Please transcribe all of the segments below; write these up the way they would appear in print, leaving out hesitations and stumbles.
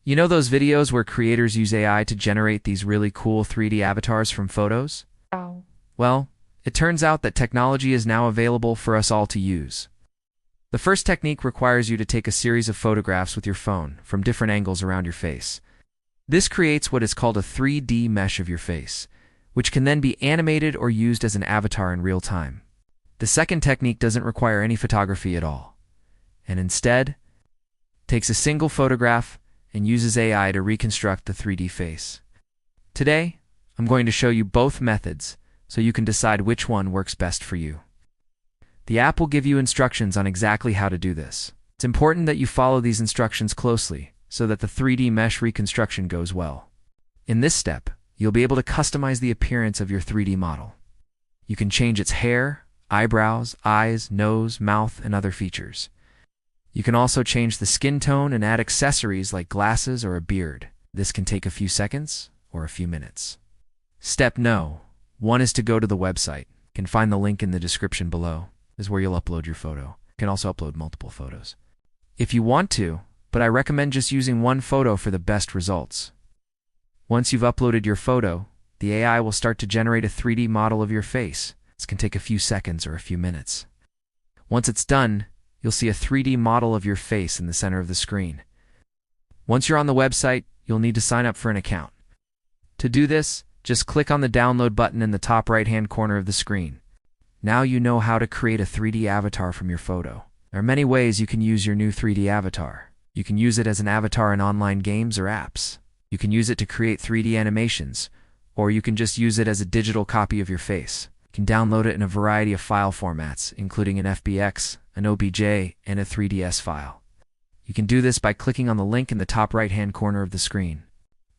You know those videos where creators use AI to generate these really cool 3D avatars from photos? Oh. Well, it turns out that technology is now available for us all to use. The first technique requires you to take a series of photographs with your phone from different angles around your face. This creates what is called a 3D mesh of your face, which can then be animated or used as an avatar in real time. The second technique doesn't require any photography at all, and instead takes a single photograph and uses AI to reconstruct the 3D face. Today, I'm going to show you both methods so you can decide which one works best for you. The app will give you instructions on exactly how to do this. It's important that you follow these instructions closely so that the 3D mesh reconstruction goes well. In this step, you'll be able to customize the appearance of your 3D model. You can change its hair, eyebrows, eyes, nose, mouth, and other features. You can also change the skin tone and add accessories like glasses or a beard. This can take a few seconds or a few minutes. Step No. 1 is to go to the website. You can find the link in the description below. This is where you'll upload your photo. You can also upload multiple photos if you want to, but I recommend just using one photo for the best results. Once you've uploaded your photo, the AI will start to generate a 3D model of your face. This can take a few seconds or a few minutes. Once it's done, you'll see a 3D model of your face in the center of the screen. Once you're on the website, you'll need to sign up for an account. To do this, just click on the download button in the top right-hand corner of the screen. Now you know how to create a 3D avatar from your photo. There are many ways you can use your new 3D avatar. You can use it as an avatar in online games or apps. You can use it to create 3D animations, or you can just use it as a digital copy of your face. You can download it in a variety of file formats, including an FBX, an OBJ, and a 3DS file. You can do this by clicking on the link in the top right-hand corner of the screen.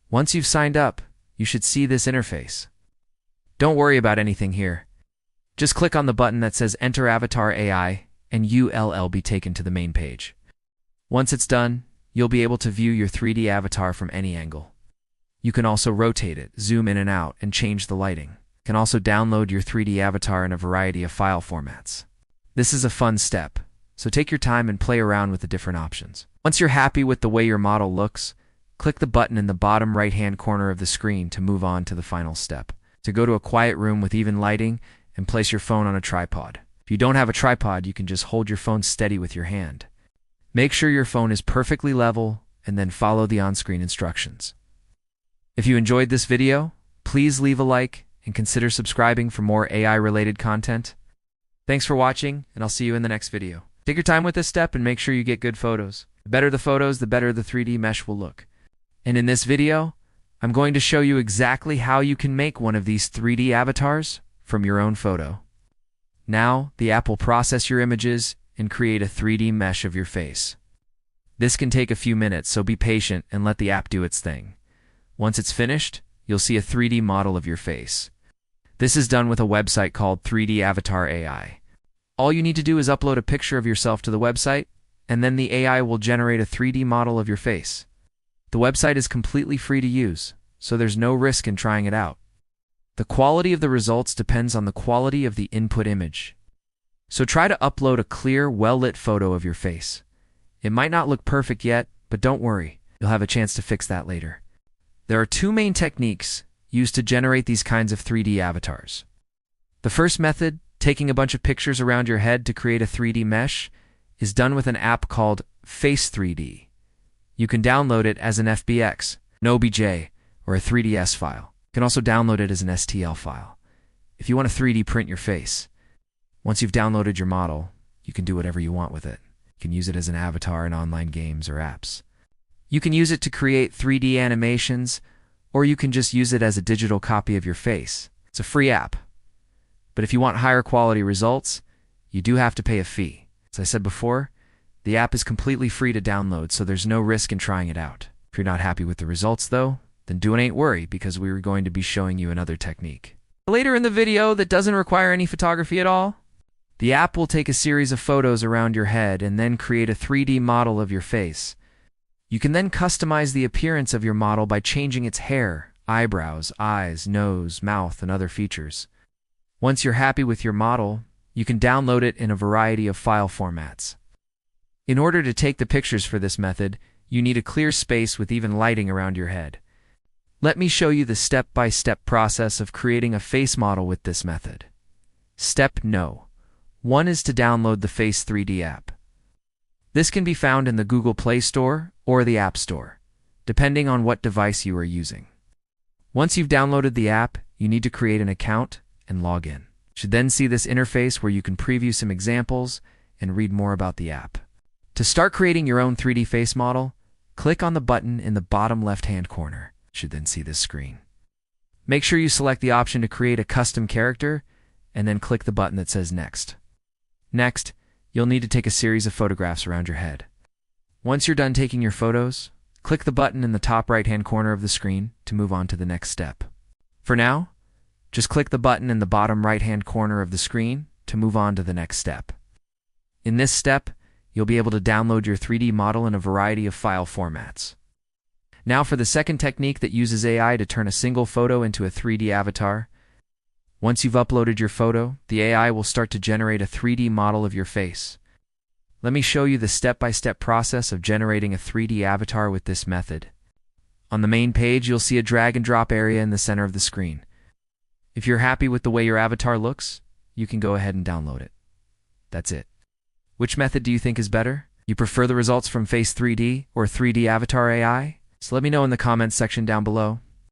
Once you've signed up, you should see this interface. Don't worry about anything here. Just click on the button that says Enter Avatar AI, and you'll be taken to the main page. Once it's done, you'll be able to view your 3D avatar from any angle. You can also rotate it, zoom in and out, and change the lighting. You can also download your 3D avatar in a variety of file formats. This is a fun step, so take your time and play around with the different options. Once you're happy with the way your model looks, click the button in the bottom right-hand corner of the screen to move on to the final step. To go to a quiet room with even lighting and place your phone on a tripod. If you don't have a tripod, you can just hold your phone steady with your hand. Make sure your phone is perfectly level and then follow the on-screen instructions. If you enjoyed this video, please leave a like and consider subscribing for more AI-related content. Thanks for watching, and I'll see you in the next video. Take your time with this step and make sure you get good photos. The better the photos, the better the 3D mesh will look. And in this video, I'm going to show you exactly how you can make one of these 3D avatars from your own photo. Now, the app will process your images and create a 3D mesh of your face. This can take a few minutes, so be patient and let the app do its thing. Once it's finished, you'll see a 3D model of your face. This is done with a website called 3D Avatar AI. All you need to do is upload a picture of yourself to the website, and then the AI will generate a 3D model of your face. The website is completely free to use, so there's no risk in trying it out. The quality of the results depends on the quality of the input image. So try to upload a clear, well-lit photo of your face. It might not look perfect yet, but don't worry, you'll have a chance to fix that later. There are two main techniques used to generate these kinds of 3D avatars. The first method, taking a bunch of pictures around your head to create a 3D mesh, is done with an app called Face 3D. You can download it as an FBX, an OBJ, or a 3DS file. You can also download it as an STL file. If you want to 3D print your face, once you've downloaded your model, you can do whatever you want with it. You can use it as an avatar in online games or apps. You can use it to create 3D animations, or you can just use it as a digital copy of your face. It's a free app. But if you want higher quality results, you do have to pay a fee. As I said before, the app is completely free to download, so there's no risk in trying it out. If you're not happy with the results, though, then don't worry, because we were going to be showing you another technique later in the video that doesn't require any photography at all. The app will take a series of photos around your head and then create a 3D model of your face. You can then customize the appearance of your model by changing its hair, eyebrows, eyes, nose, mouth, and other features. Once you're happy with your model, you can download it in a variety of file formats. In order to take the pictures for this method, you need a clear space with even lighting around your head. Let me show you the step-by-step process of creating a face model with this method. Step No. 1 is to download the Face 3D app. This can be found in the Google Play Store or the App Store, depending on what device you are using. Once you've downloaded the app, you need to create an account and log in. You should then see this interface where you can preview some examples and read more about the app. To start creating your own 3D face model, click on the button in the bottom left-hand corner. You should then see this screen. Make sure you select the option to create a custom character and then click the button that says Next. Next, you'll need to take a series of photographs around your head. Once you're done taking your photos, click the button in the top right-hand corner of the screen to move on to the next step. For now, just click the button in the bottom right-hand corner of the screen to move on to the next step. In this step, you'll be able to download your 3D model in a variety of file formats. Now for the second technique that uses AI to turn a single photo into a 3D avatar. Once you've uploaded your photo, the AI will start to generate a 3D model of your face. Let me show you the step-by-step process of generating a 3D avatar with this method. On the main page, you'll see a drag and drop area in the center of the screen. If you're happy with the way your avatar looks, you can go ahead and download it. That's it. Which method do you think is better? You prefer the results from Face 3D or 3D Avatar AI? So let me know in the comments section down below.